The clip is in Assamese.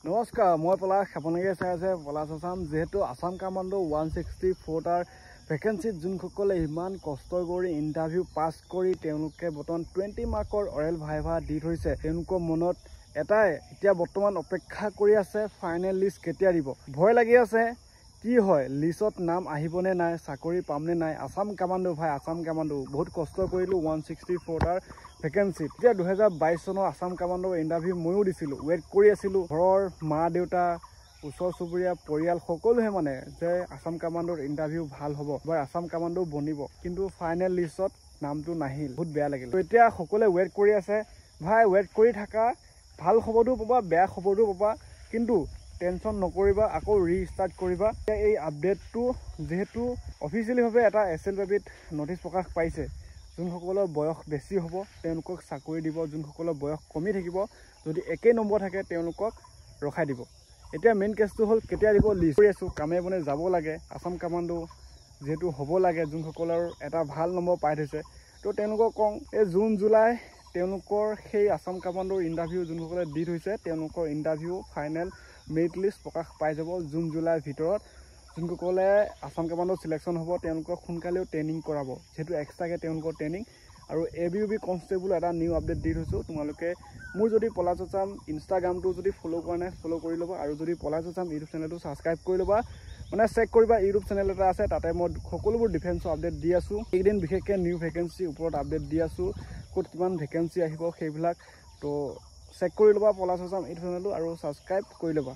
নমস্কাৰ, মই পলাশ। আপোনালোকে চাই আছে পলাশ আছাম। যেহেতু আছাম কামাণ্ডো 164টাৰ ভেকেঞ্চিত যোনসকলে ইমান কষ্ট কৰি ইণ্টাৰভিউ পাছ কৰি তেওঁলোকে বৰ্তমান 20 মাৰ্কৰ অৰেল ভাইভা দি থৈছে, তেওঁলোকৰ মনত এটাই এতিয়া বৰ্তমান অপেক্ষা কৰি আছে ফাইনেল লিষ্ট কেতিয়া দিব। ভয় লাগি আছে কি হয়, লিষ্টত নাম আহিবনে নাই, চাকৰি পামনে নাই। আছাম কামাণ্ডো ভাই, আছাম কামাণ্ডো বহুত কষ্ট কৰিলোঁ 164টাৰ ভেকেঞ্চিত। এতিয়া 2022 চনৰ আছাম কামাণ্ডোৰ ইণ্টাৰভিউ ময়ো দিছিলোঁ, ৱেইট কৰি আছিলোঁ। ঘৰৰ মা দেউতা, ওচৰ চুবুৰীয়া, পৰিয়াল সকলোৱে মানে যে আছাম কামাণ্ডোৰ ইণ্টাৰভিউ ভাল হ'ব বা আছাম কামাণ্ডো বনিব, কিন্তু ফাইনেল লিষ্টত নামটো নাহিল। বহুত বেয়া লাগিল। তো এতিয়া সকলোৱে ৱেইট কৰি আছে। ভাই ৱেইট কৰি থাকা, ভাল খবৰটো পাবা, বেয়া খবৰটো পাবা, কিন্তু টেনশ্যন নকৰিবা, আকৌ ৰিষ্টাৰ্ট কৰিবা। এই আপডেটটো যিহেতু অফিচিয়েলিভাৱে এটা SLBত নটিচ প্ৰকাশ পাইছে, যোনসকলৰ বয়স বেছি হ'ব তেওঁলোকক চাকৰি দিব, যোনসকলৰ বয়স কমি থাকিব, যদি একেই নম্বৰ থাকে তেওঁলোকক ৰখাই দিব। এতিয়া মেইন কেছটো হ'ল কেতিয়া দিব লিষ্ট কৰি আছোঁ। কামে বনে যাব লাগে, আছাম কামাণ্ডো যিহেতু হ'ব লাগে, যোনসকলৰ এটা ভাল নম্বৰ পাই থৈছে। তো তেওঁলোকক কওঁ এই জুন জুলাই তেওঁলোকৰ সেই আছাম কামাণ্ডোৰ ইণ্টাৰভিউ যোনসকলে দি থৈছে তেওঁলোকৰ ইণ্টাৰভিউ ফাইনেল মেৰিট লিষ্ট প্ৰকাশ পাই যাব জুন জুলাইৰ ভিতৰত। যোনসকলে আছাম কামাণ্ডো চিলেকশ্যন হ'ব তেওঁলোকক সোনকালেও ট্ৰেইনিং কৰাব, যিহেতু এক্সট্ৰাকৈ তেওঁলোকৰ ট্ৰেইনিং। আৰু ABUB কনষ্টেবল এটা নিউ আপডেট দি থৈছোঁ। তোমালোকে মোৰ যদি পলাশ আছাম ইনষ্টাগ্ৰামটো যদি ফ'ল' কৰা নাই ফ'ল' কৰি ল'বা, আৰু যদি পলাশ আছাম ইউটিউব চেনেলটো ছাবস্ক্ৰাইব কৰি ল'বা। মানে চেক কৰিবা, ইউটিউব চেনেল এটা আছে, তাতে মই সকলোবোৰ ডিফেন্সৰ আপডেট দি আছোঁ। এইকেইদিন বিশেষকৈ নিউ ভেকেঞ্চিৰ ওপৰত আপডেট দি আছোঁ, ক'ত কিমান ভেকেঞ্চি আহিব সেইবিলাক। তো চেক কৰি ল'বা পলাশ আছাম ইউটিউব চেনেলটো আৰু ছাবস্ক্ৰাইব কৰি ল'বা।